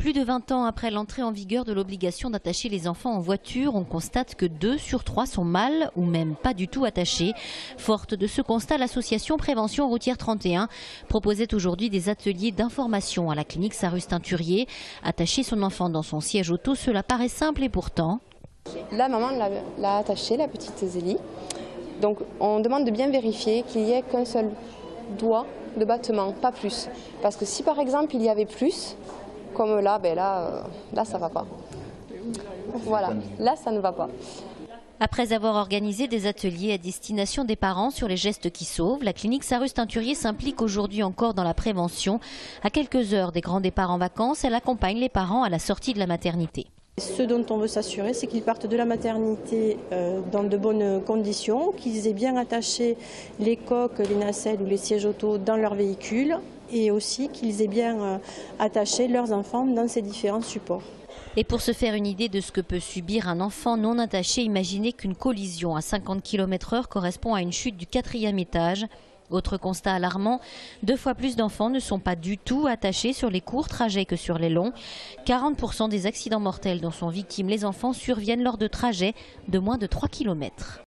Plus de 20 ans après l'entrée en vigueur de l'obligation d'attacher les enfants en voiture, on constate que 2 sur 3 sont mal ou même pas du tout attachés. Forte de ce constat, l'association Prévention Routière 31 proposait aujourd'hui des ateliers d'information à la clinique Sarrus-Teinturier. Attacher son enfant dans son siège auto, cela paraît simple et pourtant... La maman l'a attachée, la petite Zélie. Donc on demande de bien vérifier qu'il n'y ait qu'un seul doigt de battement, pas plus. Parce que si par exemple il y avait plus, comme là, là ça va pas. Voilà, là ça ne va pas. Après avoir organisé des ateliers à destination des parents sur les gestes qui sauvent, la clinique Sarrus-Teinturier s'implique aujourd'hui encore dans la prévention. À quelques heures des grands départs en vacances, elle accompagne les parents à la sortie de la maternité. Ce dont on veut s'assurer, c'est qu'ils partent de la maternité dans de bonnes conditions, qu'ils aient bien attaché les coques, les nacelles ou les sièges auto dans leur véhicule et aussi qu'ils aient bien attaché leurs enfants dans ces différents supports. Et pour se faire une idée de ce que peut subir un enfant non attaché, imaginez qu'une collision à 50 km/h correspond à une chute du 4e étage. Autre constat alarmant, 2 fois plus d'enfants ne sont pas du tout attachés sur les courts trajets que sur les longs. 40% des accidents mortels dont sont victimes les enfants surviennent lors de trajets de moins de 3 km.